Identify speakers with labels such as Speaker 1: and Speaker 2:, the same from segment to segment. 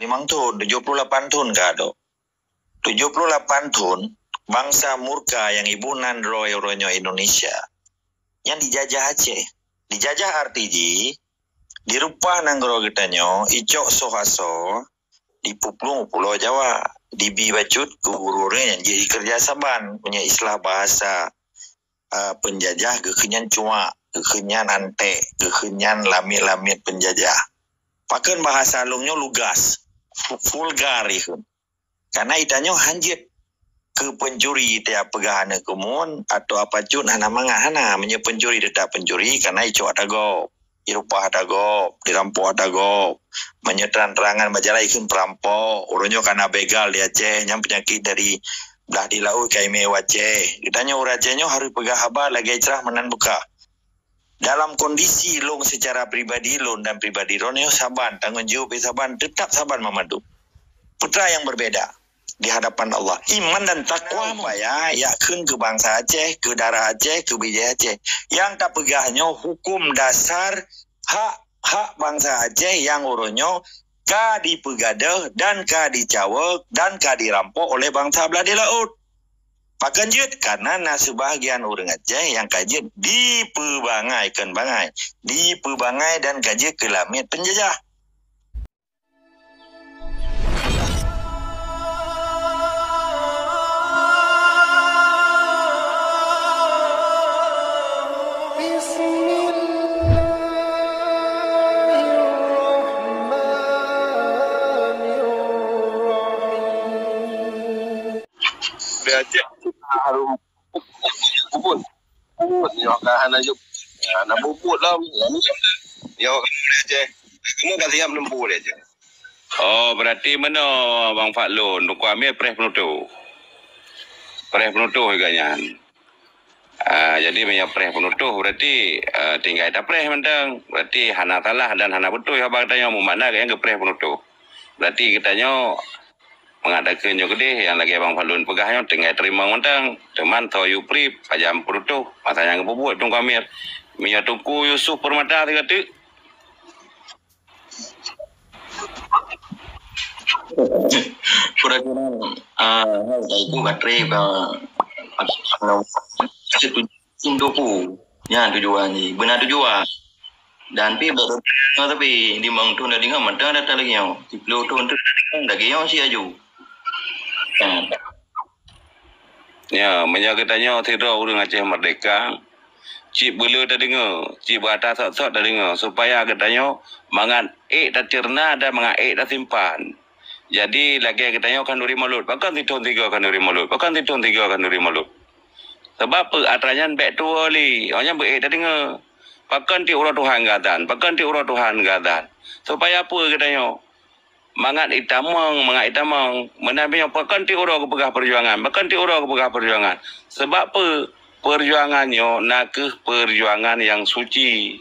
Speaker 1: Limang tahun, 78 tahun kado. 78 tahun, bangsa murka yang ibu nandro euronyo Indonesia. Yang dijajah Aceh. Dijajah RTG, dirupah nanggro getanyo, icok sohaso, di Pulau Jawa, di Bibacut, kuhurure yang jadi kerja saban, punya istilah bahasa penjajah, kekenyan cuma, kekenyan ante, kekenyan lamit-lamit penjajah. Pakai bahasa alungnya lugas, vulgar itu. Karena itanyo hanjit ke pencuri tiap pegahana kemun atau apa cun hana mangahana menye pencuri tetap pencuri karena ico ada go, irupah ada go, dirampok ada go, menye terang-terangan majalah ikun perampok, uronyo karena begal di Aceh, yang penyakit dari belah di laut kaime Aceh. Ditanya uracenyo harus pegah haba lagi cerah menan buka. Dalam kondisi long secara pribadi long dan pribadi ronyo saban tanggung jawab saban tetap saban memadu. Putra yang berbeda di hadapan Allah. Iman dan takwa ya yakin ke bangsa Aceh, ke darah Aceh, ke bijaya Aceh. Yang tak pegahnya hukum dasar hak bangsa Aceh yang uronyo ka dipegada dan ka dicawek dan ka dirampok oleh bangsa belah di laut. Pakanjut karena sebahagian orang Aceh yang kajet dipebangai dan kajet ke lamit penjajah.
Speaker 2: Dia Aceh harum bubut yo ka hana juk na bubut lah yo Aceh kamu kasih siap lembu dia je.
Speaker 3: Oh, berarti mana Bang Faklun tu ambil pres penutup agaknya. Jadi punya pres penutup berarti tinggal ada pres mentang. Berarti hana salah dan hana betul ya bang tanya mau mana yang ke pres penutup. Berarti kitanya mengadakan juga deh yang lagi Abang Falun pegahnya tinggal terima mentang teman tau Yupri pajam perutuh masanya ngebubuat tunggu Amir Mia Tungku Yusuf Permata tiga tu
Speaker 1: Kira-kira itu baterai tujuan ni benar tujuan dan pi baru tapi di mang tu dari ngam ada data lagi yang di Pulau tu untuk lagi yang si aju.
Speaker 3: Ya, menyakitanya tidak orang Aceh merdeka. Cip bela dah dengar, cip berata sok-sok dah dengar supaya katanya mangat tak cerna dan mangat dah simpan. Jadi lagi katanya kanduri malut, bahkan titun tiga kanduri malut, Sebab apa atranya baik tua li, hanya dah dengar. Bahkan ti orang Tuhan gadan. Supaya apa katanya? Mangat itamang, menamanya bahkan ti orang kepegah perjuangan. Sebab apa? Perjuangannya nak ke perjuangan yang suci.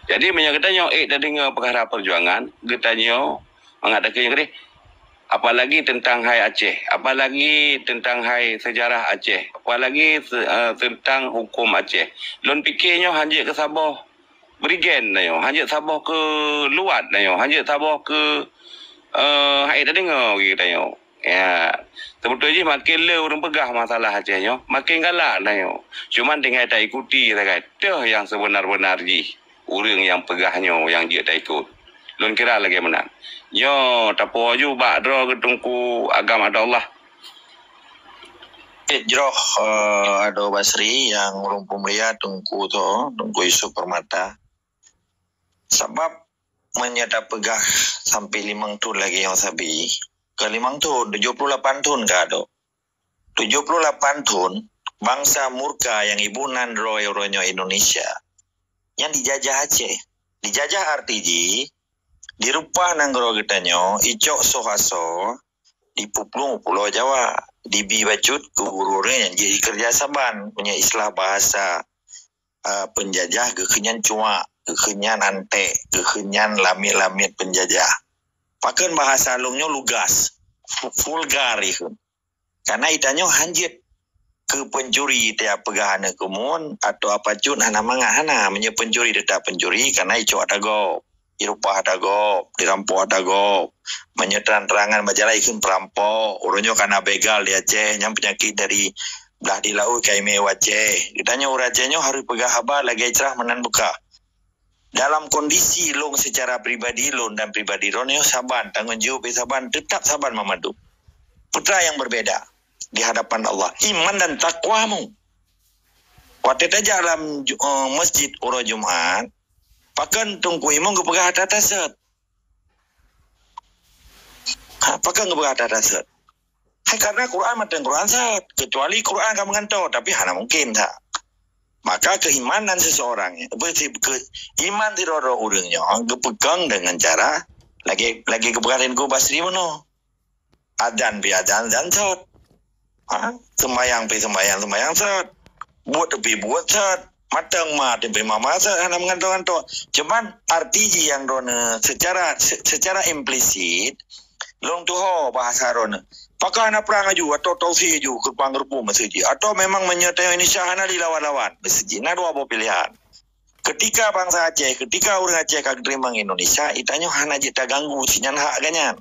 Speaker 3: Jadi menyakitanya dah dengar perkara perjuangan, katanya mengatakan yang apalagi tentang hai Aceh, apalagi tentang hai sejarah Aceh, apalagi tentang hukum Aceh. Lon fikirnya hanya ke Sabah Berigen nayo, hanya Sabah ke luar nayo, hanya Sabah ke hai dah dengar katanya. Ya, sebetulnya makin le orang pegah masalah Acehnya, makin galak nayo. Cuman tinggal tak ikuti saja. Dah yang sebenar-benar orang yang pegahnya yang dia tak ikut. Lun kira lagi menang. Yo, tapo aju bak dro ketungku agama ada Allah.
Speaker 1: Jroh Ado Basri yang rumpum lihat tungku Yusuf Permata. Sebab menyata pegah sampai 5 tahun lagi yang sabi. Ke 5 tahun, 78 tahun kado. 78 tahun, bangsa murka yang ibu nandro euronyo Indonesia. Yang dijajah Aceh. Dijajah RTG, dirupah nanggro getanyo, icok sohaso, di Pulau Jawa, di Bibacut, kuhurure yang jadi kerja saban, punya istilah bahasa penjajah, kekenyan cuma, kekenyan ante, kekenyan lamit-lamit penjajah. Pakai bahasa alungnya lugas, vulgar itu. Karena itanyo hanjit ke pencuri tiap pegahana kemun atau apa cun hana mangahana menye pencuri tetap pencuri karena ico ada go, irupah dagop, dirampok dagop, menyeterang-terangan majalah ikan perampok, urunyo karena begal di Aceh, yang penyakit dari belah di laut kaime Aceh. Ditanya urajenyo hari pegah habar lagi cerah menan buka. Dalam kondisi long secara pribadi long dan pribadi ronyo saban, tanggung jawab saban, tetap saban memadu. Putra yang berbeda di hadapan Allah, iman dan takwamu. Waktu aja dalam masjid uro Jumat, pakan tungku imong ke pegah tatasat. Pakan ke pegah tatasat. Hai karena Quran matang Quran sat, kecuali Quran kamu ngantau, tapi hana mungkin tak. Maka keimanan seseorang, iman tiroro urangnya, kepegang dengan cara lagi kepegangan ku basri mono. Adan bi adan dan sat. Sembayang sat. Buat tapi buat sat. Matang tapi mama sat hana mengantau. Cuman arti yang rona secara implisit long tuho bahasa rona. Pakah anak perang aju atau tausi aju ke panggerpu masjid atau memang menyertai Indonesia hana dilawan-lawan masjid. Nah dua pilihan. Ketika bangsa Aceh, ketika orang Aceh kagak terima Indonesia, itanya hana jeta ganggu sinyan hak ganyan.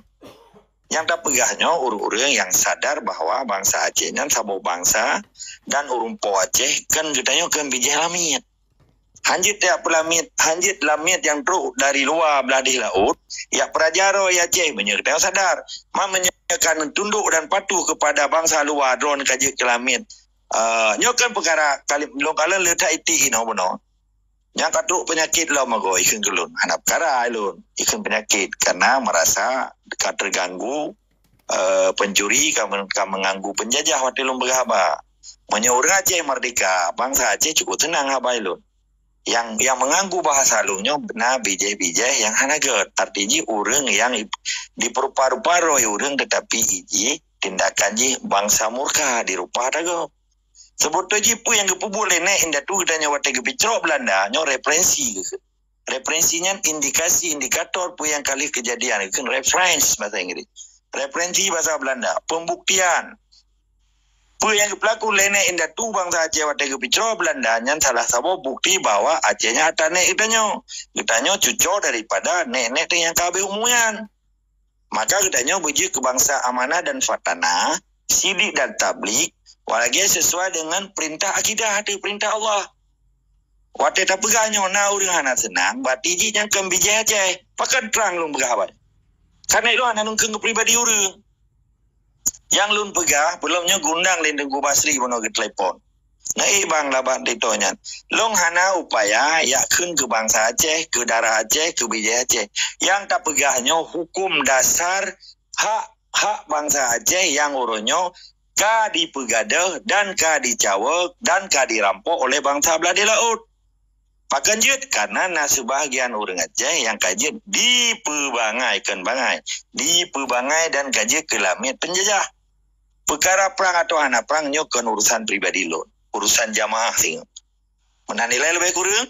Speaker 1: Yang tak pegahnya urang-urang yang sadar bahwa bangsa Aceh nan sabo bangsa dan urung po Aceh kan kitanya kan bijih lamit. Hanjit ya pelamit, hanjit lamit yang truk dari luar belah di laut, ya prajaro ya Aceh menyertai sadar, menyekan tunduk dan patuh kepada bangsa luar drone kaji ke lamit. Nyokan perkara kali belum kalian letak iti ino beno. Yang katruk penyakit lo mago ikan kelun, hanap kara ilun ikan penyakit karena merasa terganggu pencuri kamu mengganggu penjajah waktu lum berhaba. Menyurang Aceh merdeka, bangsa Aceh cukup tenang haba ilun. Yang mengganggu bahasa lunya benar bijai-bijai yang hanaget. Artinya orang yang diperupa-rupa roh orang tetapi iji tindakan ji bangsa murka dirupa dago. Sebetulnya pu yang kepubu lene indah tu katanya wate kepicro Belanda nyo referensi. Referensinya indikator pu yang kali kejadian itu reference bahasa Inggris. Referensi bahasa Belanda, pembuktian. Pu yang pelaku lene indah tu bangsa Aceh wate kepicro Belanda nyan salah satu bukti bahwa Acehnya atane itanyo cuco daripada nenek yang kabe umuyan. Maka katanya buji kebangsa amanah dan fatana, sidik dan tablik, walagi sesuai dengan perintah akidah hati perintah Allah. Wate tak pegahnya na urang hana senang, batiji yang kembijai Aceh, pakan terang lung pegah. Karena itu hana nungkeng ke pribadi urang. Yang lun pegah, belumnya gundang lindung basri bono ke telepon. Nah bang laban ditonya. Long hana upaya yakin ke bangsa Aceh, ke darah Aceh, ke bijaya Aceh. Yang tak pegahnya hukum dasar hak bangsa Aceh yang urunyo ka dipegada dan ka dicawek dan ka dirampok oleh bangsa belah di laut. Pakanjut karena sebahagian orang Aceh yang kaji dipebangai dan kaji ke lamit penjajah. Perkara perang atau anak perang nyokan urusan pribadi lo, urusan jamaah sing. Menanilai lebih kurang,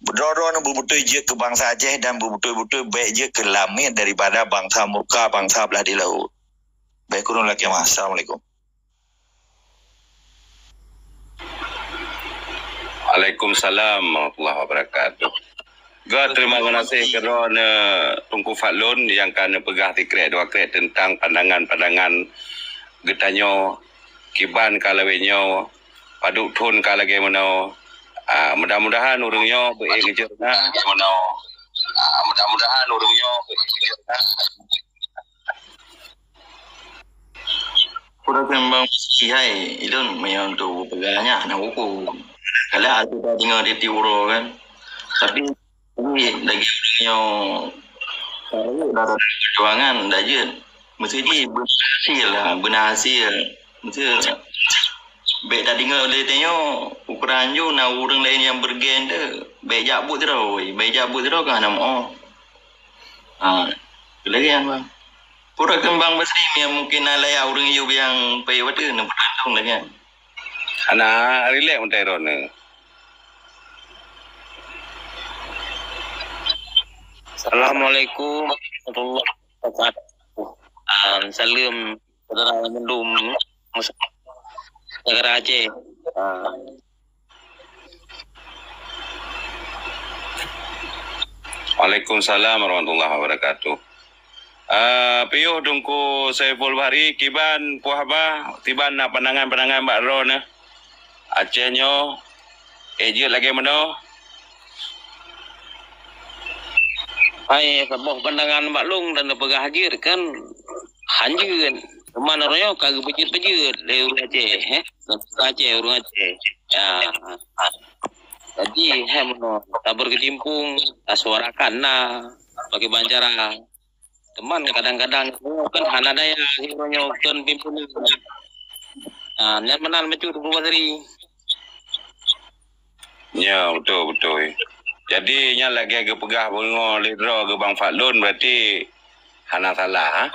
Speaker 1: berdorong betul je ke bangsa Aceh dan betul-betul baik je ke lamit daripada bangsa muka, bangsa belah di laut. Baik kurang lagi mas. Assalamualaikum.
Speaker 3: Waalaikumsalam warahmatullahi wabarakatuh. Terima kasih kerana Tungku Fatlun yang kan pegah tikrek dua krek tentang pandangan-pandangan getanyo kiban kalawenyo paduk tun kalage mano mudah-mudahan urungnya bekerjana mudah-mudahan urungnya bekerjana kurang kembang sihai ilun mayon tu pegahnya anak buku kalau ada dengar di tiuro kan tapi lagi urungnya perjuangan dajun mesti benar hasil mesti baik tadi oleh tengok ukuran ju na orang lain yang bergender baik jabut terus kan nama lagi kan bang pura kembang besri yang mungkin alai orang ju yang pay water nak bergantung lagi kan ana relax untuk rona.
Speaker 4: Assalamualaikum warahmatullahi wabarakatuh. Salam saudara mendum negara Aceh.
Speaker 3: Waalaikumsalam warahmatullahi wabarakatuh. Piyuh dungku Saiful Bahri kiban puhaba tiban na pandangan-pandangan Mbak Ron Acehnya eje lagi mana?
Speaker 4: Hai, sabah pandangan Mbak Long dan pegah hadir kan hanjir. Mana royo kagak bejir-bejir le urang Aceh, urang Aceh. Ya. Jadi mono tabur kejimpung suarakan na bagi bancara. Teman kadang-kadang kan hana daya hironya kan pimpin. Nah, nyan menan mecu buat dari.
Speaker 3: Ya, betul. Jadi nya lagi agak pegah bengo lidro ke Bang Fadlun berarti hana salah. Ha?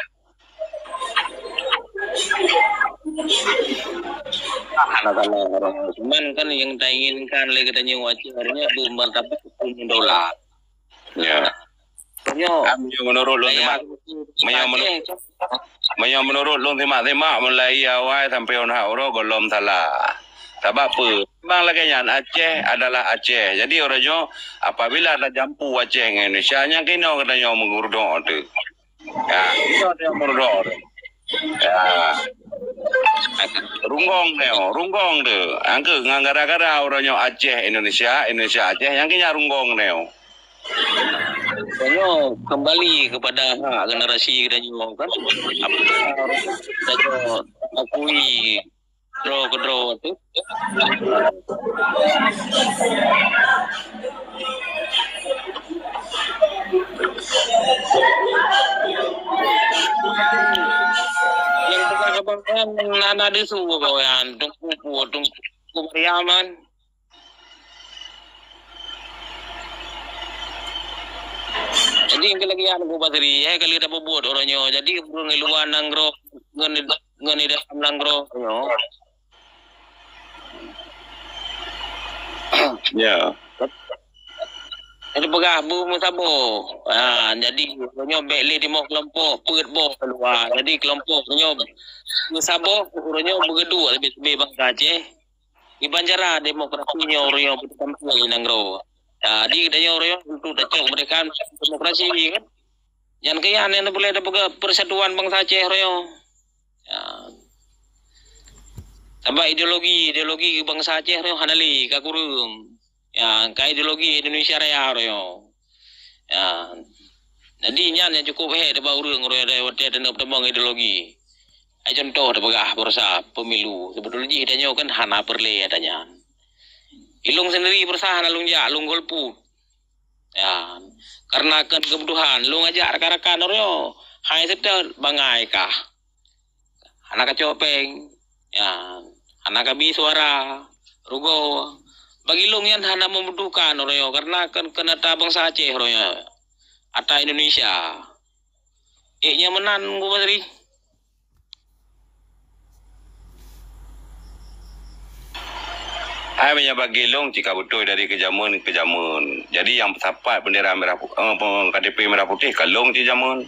Speaker 4: Hana salah. Cuman kan yang kita inginkan lagi katanya wajib harinya belum tapi $10.
Speaker 3: Ya. Menurut lu menurut lu tema mulai awal sampai ona oro golom salah. Sebab apa? Bang lagi yang Aceh adalah Aceh. Jadi orangnya apabila ada jampu Aceh dengan Indonesia nya kena katanya mengurdo tu. Ya, itu ada mengurdo. Ya. Runggong tu. Angke ngagara-gara orangnya Aceh Indonesia Aceh yang kena runggong neo.
Speaker 4: Saya kembali kepada generasi kita juga kan apa akui draw itu yang kita kebanggaan nana desu kawan tunggu Mariaman. Jadi yang lagi anu bateri kali dapat buat orangnya. Jadi ngeluan nanggro ngeni dalam nanggro yo.
Speaker 3: Ya.
Speaker 4: Jadi pegah bu musabo. Jadi orangnya beli di mau kelompok peut bo keluar. Jadi kelompok orangnya musabo orangnya begedu lebih bangsa Aceh. Di Banjara demokrasinya orangnya bertambah lagi nanggro. Jadi dia orang untuk dacok mereka demokrasi kan. Yang kian yang boleh ada persatuan bangsa Aceh royo. Ya. Sampai ideologi bangsa Aceh royo hanali kakurung. Ya, kai ideologi Indonesia raya royo. Ya. Jadi nyan yang cukup depa urang royo ada wate dan tembang ideologi. Ai contoh ada pegah bursa pemilu. Sebetulnya dia kan hana perle adanya. Ilung sendiri berusaha nalung lung golpu. Ya, karena kebutuhan lung ajak rekan-rekan oryo. Hai sedar bangai kah. Anak copeng. Ya, anak kabi suara. Rugo. Bagi lung yang hana membutuhkan oryo karena kena bangsa Aceh oryo. Ata Indonesia. Nya menan gua Badri.
Speaker 3: Hanya bagi long jika betul dari kejamun. Jadi yang sapat bendera merah KTP merah putih kalong di jamun.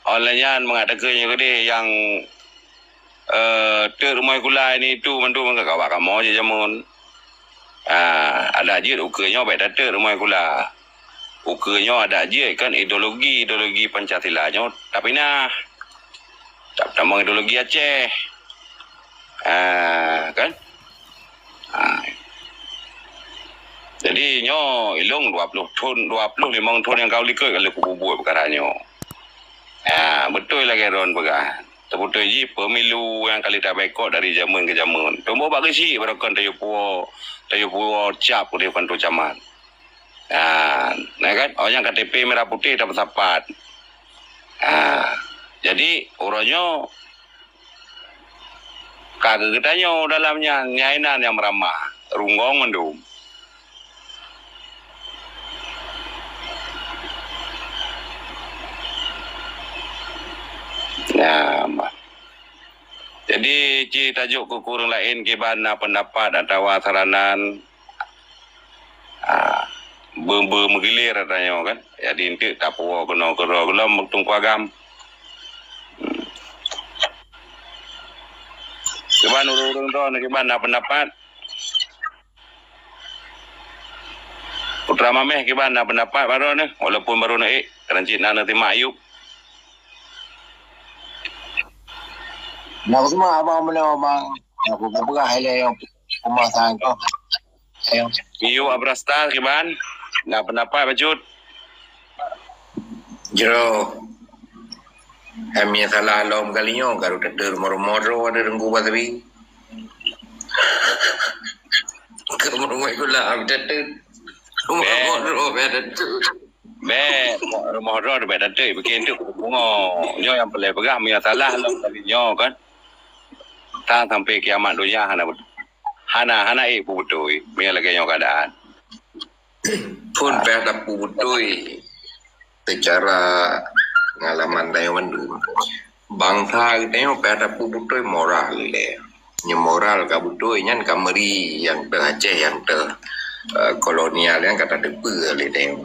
Speaker 3: Olehnya mengatakan yang rumah gula ini itu mandu mengkawak kamu je jamun. Ada je ukenya baik data rumah gula. Ukenya ada je kan ideologi Pancasilanya tapi nah tak tambah ideologi Aceh. Kan? Jadi nyo ilung 25 ton yang kau likut kalau aku buat perkara nyo. Betul lagi Ron pegah. Terputus je pemilu yang kali tak baikot dari zaman ke zaman. Tumbuh bagi si berakan tayu puo cap di pantu caman. Nah kan orang KTP merah putih dapat sapat. Jadi orangnya kagak kitanya dalamnya nyainan yang meramah runggong mendum. Jadi tajuk kurang lain kibana pendapat atau saranan bergilir katanya kan. Jadi inti tak puas kena tunggu agam. Kiban urung tu, kiban pendapat. Putra Mameh gimana pendapat baru ni? Walaupun baru naik, kerana Cina nanti Ayub.
Speaker 2: Nak semua abang beli abang. Aku berah yang rumah tangga. Ayo.
Speaker 3: Ayub Abrastar gimana? Nak pendapat bajut?
Speaker 1: Jero. Kami salah lom kalinya kalau tak moro-moro ada renggu bateri. Rumah itu lah ada moro-moro ada tu.
Speaker 3: Rumah roh ada tu bikin tu bunga. Nyo yang pelai pegah punya salah lom kalinya kan. Tak sampai kiamat dunia hana betul punya lagi yang keadaan.
Speaker 1: Pun pada betul secara pengalaman saya mendu bangsa kita yang pada betul moral le. Yang moral ka betul nyan kameri yang Aceh yang kolonial yang kata depa le dia.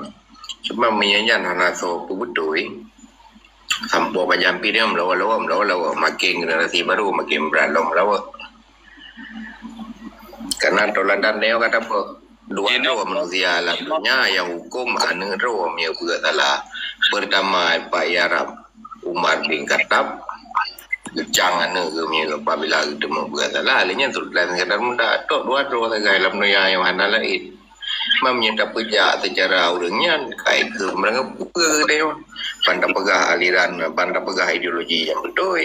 Speaker 1: Cuma menyanyian hana so betul sampo pajampi dia melawa makin generasi baru makin beralom melawa. Karena toladan dia kata apa? Dua roh manusia alam dunia yang hukum anu roh yang buat salah. Pertama Pak Yarab Umar bin Khattab jangan ke apabila kita membuat salah lainnya tu dan kadang muda tok dua roh saja alam dunia yang hana lain. Meminta pejak secara orangnya kai ke mereka buka dia pandai pegah aliran pandai pegah ideologi yang betul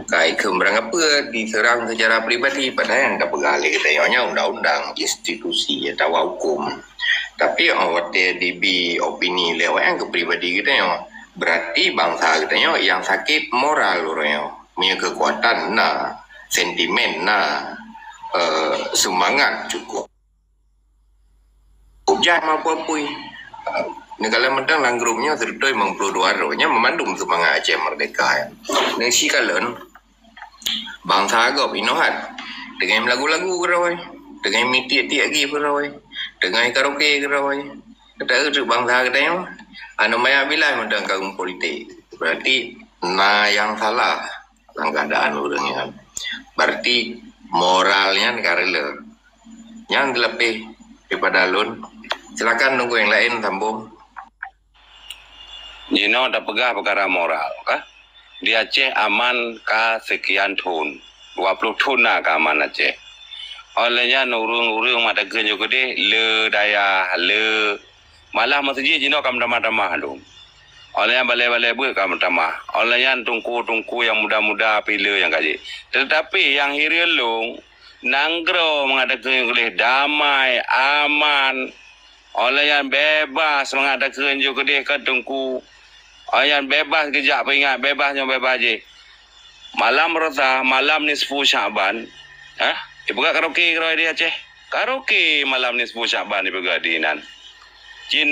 Speaker 1: kai ke mereka apa diserang secara peribadi padahal yang tak pegah alih katanya undang-undang institusi atau hukum tapi awak DB opini lewat yang ke peribadi kita yang berarti bangsa katanya yang sakit moral orangnya punya kekuatan sentimen semangat cukup jangan apa-apa negara medang lang grupnya terutoi mengprodua rohnya memandung semangat Aceh merdeka nasi kalian bangsa agak inohat dengan lagu-lagu kerawai dengan mitiak-tiak lagi kerawai dengan karaoke kerawai kata itu bangsa katanya anu maya bilai medang kaum politik berarti yang salah dalam keadaan orangnya berarti moralnya karela yang lebih daripada alun. Silakan nunggu yang lain sambung.
Speaker 3: Jino ada pegah perkara moral kah? Di Aceh aman ka sekian tahun. 20 tahun nak aman Aceh. Olehnya urung-urung mata genjo gede le daya le malah masjid jino kam damah-damah dong. Olehnya balai-balai buat kam damah. Olehnya tungku-tungku yang muda-muda pilih yang gaji. Tetapi yang hirelung nanggro mengadakan oleh damai aman. Oleh yang bebas mengadakan juga dia ketungku. Oleh yang bebas kejap ingat bebasnya bebas je. Malam rasa malam nisfu Syaban. Dibuka karaoke kalau dia Aceh. Karaoke malam nisfu Syaban dibuka di nan. Jin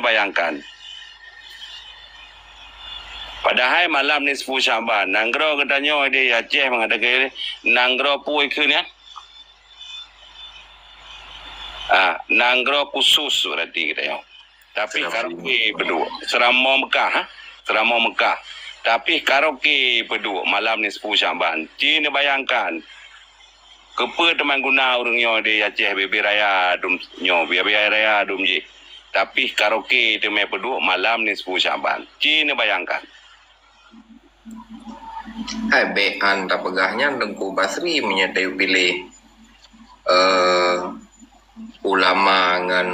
Speaker 3: bayangkan. Padahal malam nisfu Syaban nanggro katanya dia Aceh mengadakan nanggro pui ke ni. Nanggro khusus berarti kita yang. Tapi karaoke berdua. Serama Mekah. Tapi karaoke berdua malam ni 10 Syaban. Cina bayangkan. Kepa teman guna orangnya di Aceh bibi raya dumnyo, bibi raya dumji. Tapi karaoke teman berdua malam ni 10 Syaban. Cina bayangkan.
Speaker 1: Hai bean tak pegahnya Tengku Basri menyertai pilih ulama dengan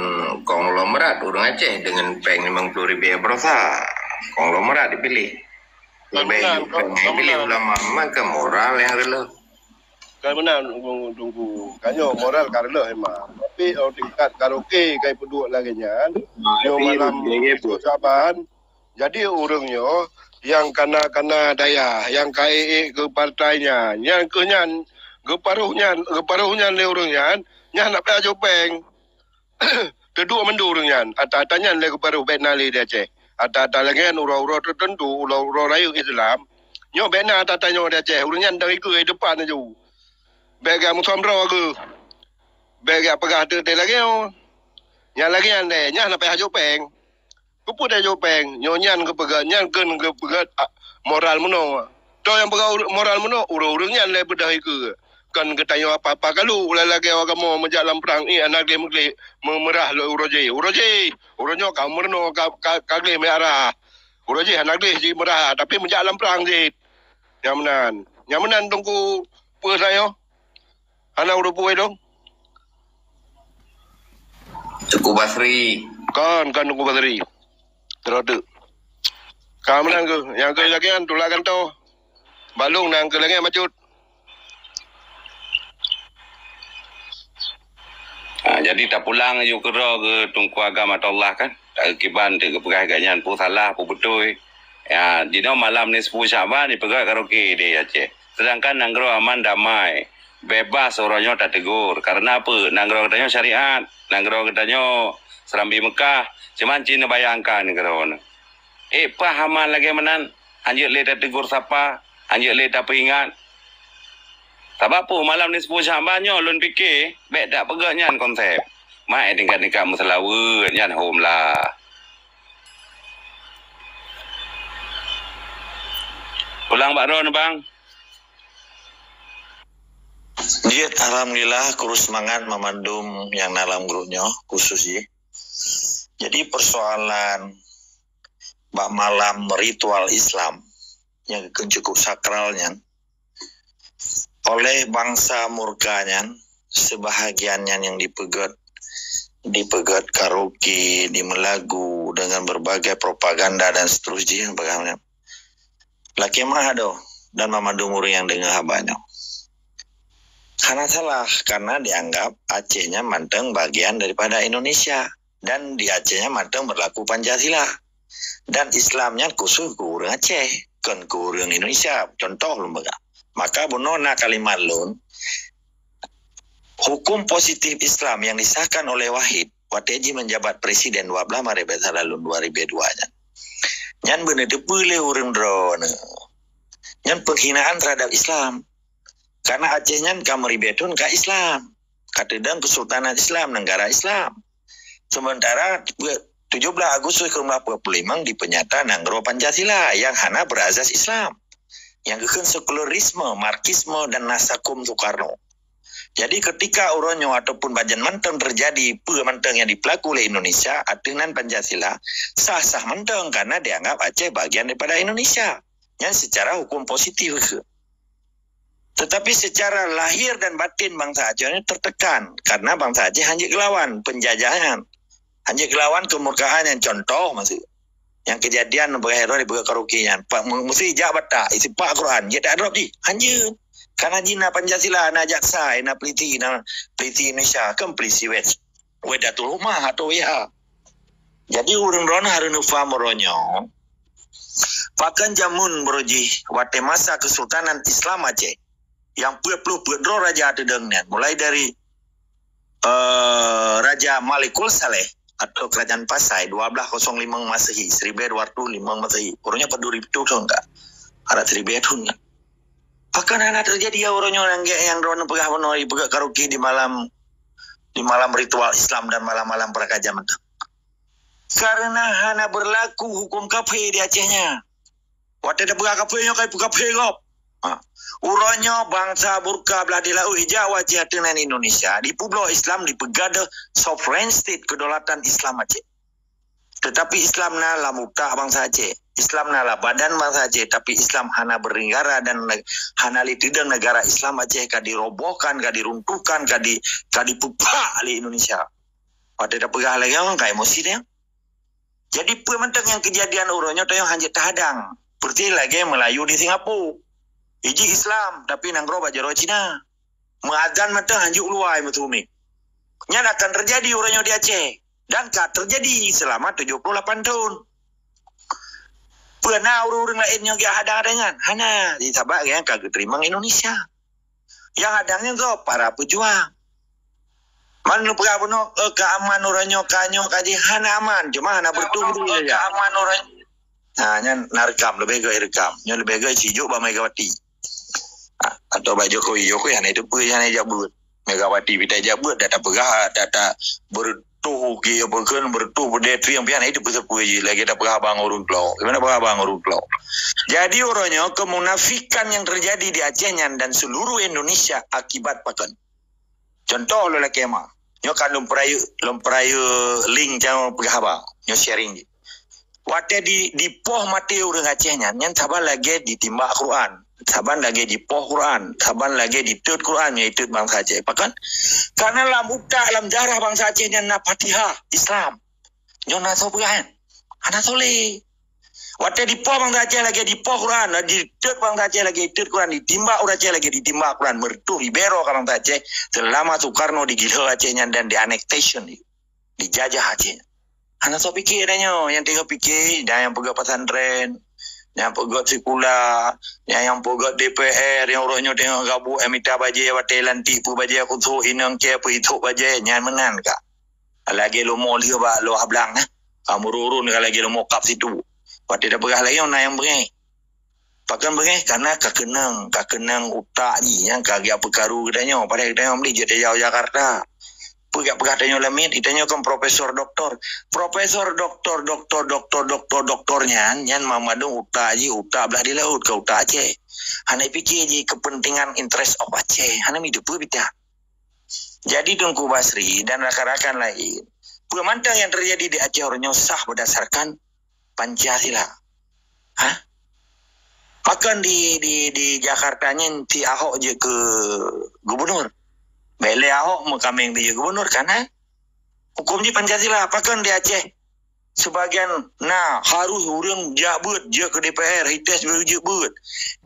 Speaker 1: konglomerat orang Aceh dengan peng 50,000 berosa konglomerat dipilih lebih pilih ulama maka moral yang rela
Speaker 2: kan benar tunggu kanyo moral karela emang tapi tingkat karaoke kai peduk lagi nya yo malam Syaban jadi orangnya yang kana daya yang kai ke partainya yang kenyan geparuhnya le orangnya nya nak payah jopeng. Kedua mendurungnya. Ata-atanya le keparuh benali dia Aceh. Ata-ata lagi ura-ura tertentu, ura-ura raya Islam. Nyo bena ata-atanya dia Aceh. Urungnya dari ke depan aja. Bega musomro ke. Bega pegah tu lagi yo. Nya lagi ande, nya nak payah jopeng. Kupu dah jopeng. Nyo nyan ke pegah, nyan ken ke pegah moral meno. To yang pegah moral meno, ura-urungnya le bedah ke. kan ketayo apa-apa kalau lagi agama menjalan perang ni anak dia mengli memerah lo uroje uronyo kamerno kagle merah uroje anak dia ji merah tapi menjalan perang je nyamanan tunggu apa saya anak udah puai dong
Speaker 3: Cukup Basri
Speaker 2: kan tunggu bateri terode kamanan ke yang ke lagi kan tulakan tu balung nang ke lagi macut.
Speaker 3: Jadi tak pulang je ke tungku agama Allah kan. Tak kiban ke peragayan pu salah pu betul. Ya, dino malam ni 10 Syaban ni pegang karaoke dia Aceh. Sedangkan nanggro aman damai. Bebas orangnya tak tegur. Karena apa? Nanggro katanya syariat. Nanggro katanya Serambi Mekah. Cuman Cina bayangkan negara ni. Pahaman lagi menan. Anjir le tak tegur siapa. Anjir le tak peringat. Tak apa malam ni 10 Syabannya lun fikir baik tak pegang nyan konsep. Mai dekat Muselawa nyan home lah. Pulang Pak Ron bang.
Speaker 1: Dia alhamdulillah kurus semangat memandum yang dalam grupnya khusus ya. Jadi persoalan bak malam ritual Islam yang cukup sakralnya oleh bangsa murkanya sebahagiannya yang dipegat karaoke, di melagu dengan berbagai propaganda dan seterusnya bagaimana laki mah ada dan memandu murid yang dengar habanya karena salah karena dianggap Acehnya manteng bagian daripada Indonesia dan di Acehnya manteng berlaku Pancasila dan Islamnya khusus ke orang Aceh kan ke orang Indonesia contoh lembaga. Maka bunona kalimat lun hukum positif Islam yang disahkan oleh Wahid Wateji menjabat presiden 12 Maret tahun 2002-nya. Nyan bener depule urang drone. Nyan penghinaan terhadap Islam. Karena Acehnya kameribetun ke Islam. Katedang Kesultanan Islam, negara Islam. Sementara 17 Agustus 1945 dipenyata Nanggro Pancasila yang hana berazas Islam. Yang kekan sekularisme, marxisme dan nasakum Soekarno. Jadi ketika uronyo ataupun bajan menteng terjadi menteng yang dipelaku oleh Indonesia dengan Pancasila sah-sah menteng karena dianggap Aceh bagian daripada Indonesia yang secara hukum positif. Tetapi secara lahir dan batin bangsa Aceh ini tertekan karena bangsa Aceh hanya gelawan penjajahan, hanya gelawan kemurkaan yang contoh masih. Yang kejadian berhero di buka karaoke-nya. Pak mesti jabat tak isi Pak Quran. Dia tak drop ji. Hanya karena jina Pancasila na jaksa na peliti Indonesia kan pelisi wedatul rumah atau ya. Jadi urang ron hareuneun faham ronyo. Pakan jamun beroji wate masa Kesultanan Islam Aceh yang 40 pedro raja tedengnya mulai dari Raja Malikul Saleh atau Kerajaan Pasai 1205 Masehi 1205 Masehi orangnya peduli itu enggak ada 1000 tahun akan ada terjadi ya orangnya yang drone pegah menoi pegah karaoke di malam ritual Islam dan malam-malam prakarja mentang karena hana berlaku hukum kafe di Acehnya waktu ada pegah kafenya kayak pegah kafe kok uronyo bangsa burka belah di lau hijau Aceh dengan Indonesia di Pulau Islam dipegada sovereign state kedaulatan Islam Aceh. Tetapi Islam nala muka bangsa Aceh, Islam nala badan bangsa Aceh, tapi Islam hana bernegara dan hana litidang negara Islam Aceh ka dirobohkan, ka diruntuhkan, ka dipupak oleh Indonesia. Pada dah pegah lagi orang ka emosi dia. Jadi pementang yang kejadian uronyo tu yang hanya tahadang. Seperti lagi Melayu di Singapura. Iji Islam tapi nanggro bajaro Cina. Mengadan mata hanjuk luai metumi. Nya akan terjadi orangnya di Aceh dan terjadi selama 78 tahun. Pernah orang lainnya dia hadang dengan hana di sabak yang kagak terima Indonesia. Yang hadangnya tu para pejuang. Man lu pegah bunuh keaman orangnya kanyo kaji hana aman cuma hana bertumbuh saja. Keaman orang. Nah, nya narekam lebih gay rekam. Nya lebih gay cijuk ba Megawati. Atau Pak Jokowi yang itu yang jabut Megawati kita jabut data pegah data bertuh ke apa kan bertuh berde tu yang pian itu pasal puji lagi ada abang urut lo. Gimana abang urut lo? Jadi orangnya kemunafikan yang terjadi di Aceh dan seluruh Indonesia akibat pakan. Contoh lo lagi mah. Nyo kan lomprayu link jangan abang. Nyo sharing. Wate di poh mati orang Aceh yang saban lagi ditimbak Quran. Saban lagi di poh Quran, saban lagi di tut Quran, iaitu bangsa Aceh. Pakan? Karena lam utak, lam jarah bangsa Aceh yang nak Fatihah Islam. Nyon nak tahu kan? Anak soleh. Waktu di poh bangsa Aceh lagi di poh Quran, di tut bangsa Aceh lagi tut Quran, ditimbak orang Aceh lagi ditimbak Quran. Mertu libero ke bangsa Aceh selama Soekarno digila Acehnya dan di annexation, dijajah Aceh. Anak tahu pikir adanya, yang tengok pikir, dan yang pegang pesantren. Yang pegot sekolah, yang pegot DPR, yang orangnya tengok gabuk emita baje wate lantik pu baje aku tu inang ke pu itu baje nyan menan ka. Lagi lo mol dia ba lo hablang nah. Kamu rurun kalau lagi lo mokap situ. Wate dah berah lagi orang yang bengai. Pakan bengai karena kakenang utak ni yang kagak perkaru katanya pada kita yang beli je jauh Jakarta. Pegak tanya lamit, ditanya kan profesor doktornya, nyan mamadung utak belah di laut ke utak Aceh. Hana fikir je kepentingan interest of Aceh, hana hidup bita. Jadi Tunku Basri dan rakan-rakan lain, pemantang yang terjadi di Aceh orangnya sah berdasarkan Pancasila. Bahkan di Jakartanya si Ahok je ke gubernur. Bele Ahok mengaming dia gubernur karena hukum di Pancasila. Apakah di Aceh sebagian harus orang jabut je ke DPR hitas berjebut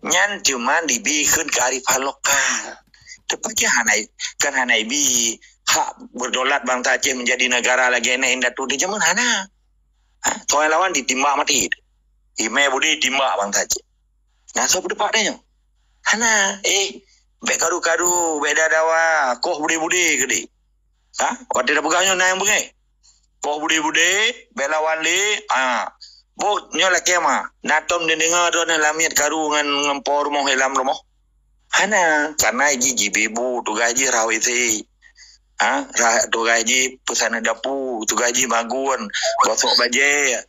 Speaker 1: nyan cuma dibikin kearifan lokal. Tepatnya hanai bi hak berdolat bangsa Aceh menjadi negara lagi enak indah tu di zaman hana. Tuan lawan ditimbak mati. Ime budi timbak bangsa Aceh. Nah so berdepak dia. Hana bek karu-karu, bek dadawa, koh budi-budi ke di. Waktu dah pegangnya na yang bengai. Koh budi-budi, bek lawan li, bok nyola kema. Natom dia dengar tu na lamiat karu ngan ngempor rumah helam rumah. Hana, karena iji bebu tu gaji rawiti. Tu gaji pesana dapu, tu gaji magun, gosok baje.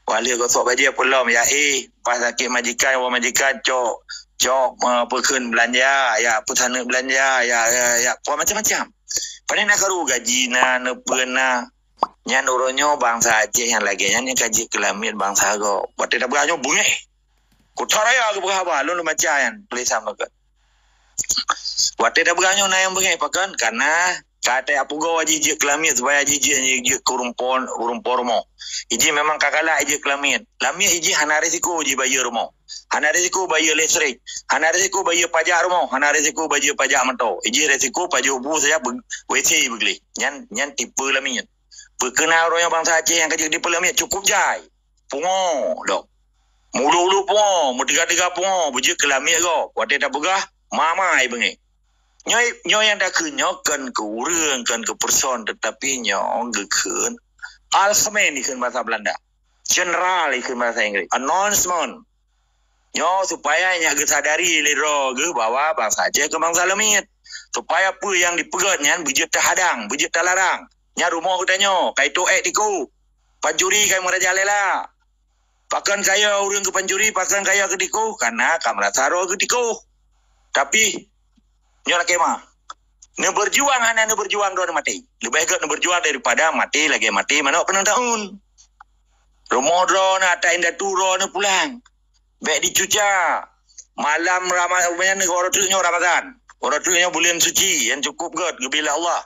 Speaker 1: Wali gosok baje pelom ya pas sakit majikan cok pekun belanja ya petana belanja ya macam-macam. Paling nak karu gaji na nepena nya nuronyo bangsa Aceh yang lagi nya kaji kelamin bangsa go. Waktu dah beranyo bunge. Kutaraya ke berapa lu macam yang tulisan ke. Waktu dah beranyo na yang bunge pakan karena kata apa go aji kelamin supaya aji kurumpon mo. Iji memang kakala aji kelamin. Lamia iji hana risiko uji bayar mo. Hana risiko bayar listrik, hana risiko bayar pajak rumah, hana risiko bayar pajak mentau. Iji risiko pajak ubu saja WC begli. Nyan tipe lamian. Perkenal orang yang bangsa Aceh yang kerja di pelamian cukup jai. Pungo dok. Mulu-ulu pungo, mutiga-tiga pungo, bujur kelamian go. Waktu dah begah, mamai bengi. Nyoy yang dah kenyokan ke urang kan ke person tetapi nyong geken alsamen ikan bahasa Belanda. General ikan bahasa Inggris. Announcement. Nyo supaya nya sadari lero ge bahwa bangsa Aceh ke bangsa lemit. Supaya apa yang dipegotnya bujut terhadang, bujut terlarang. Nya rumah utanyo kai tu tiku. Panjuri kai meraja lela. Pakan kaya urang ke panjuri, pakan kaya ke tiku karena kamera saro ke tiku. Tapi nyo nak kemah. Ne berjuang hana ne berjuang doa mati. Lebih baik ne berjuang daripada mati lagi mati mana penang tahun. Rumah drone ada indah turo ne pulang. Baik dicuca malam Ramadan orang tuanya Ramadan. Orang tuanya bulan suci yang cukup gebila Allah.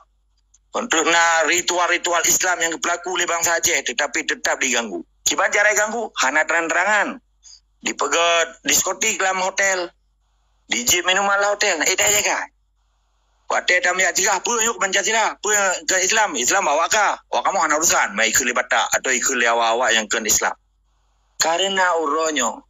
Speaker 1: Untuk ritual-ritual Islam yang berlaku oleh bangsa Aceh tetapi tetap diganggu. Gimana cara ganggu? Hana terang-terangan. Dipegat diskotik dalam hotel. DJ minuman lah hotel. Dah jaga. Waktu dah melihat tiga apa yuk Pancasila, apa ke Islam bawa kah? Wah kamu hana urusan. Mai ikut lebata atau ikut awak-awak yang ke Islam. Karena uronyo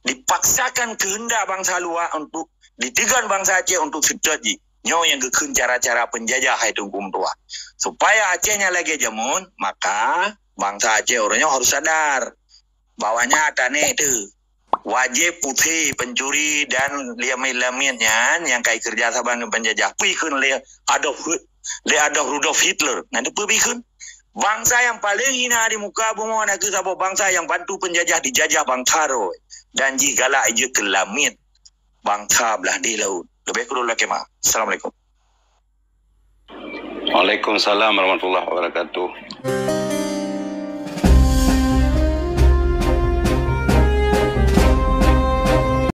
Speaker 1: dipaksakan kehendak bangsa luar untuk ditegan bangsa Aceh untuk sejaji. Nyo yang kekun cara-cara penjajah itu hukum tua. Supaya Acehnya lagi jamun, maka bangsa Aceh orangnya harus sadar. Bawahnya tane itu. Wajib putih pencuri dan liamit-liamitnya yang kai kerja sama dengan penjajah. Pikun le ada Le ada Rudolf Hitler. Nanti perbikan. Bangsa yang paling hina di muka bumi nak ke siapa bangsa yang bantu penjajah dijajah Bang Taro. Dan jika galak je ke lamit. Bang Tha belah di laut. Lebih kurang lagi mah. Assalamualaikum.
Speaker 3: Waalaikumsalam warahmatullahi wabarakatuh.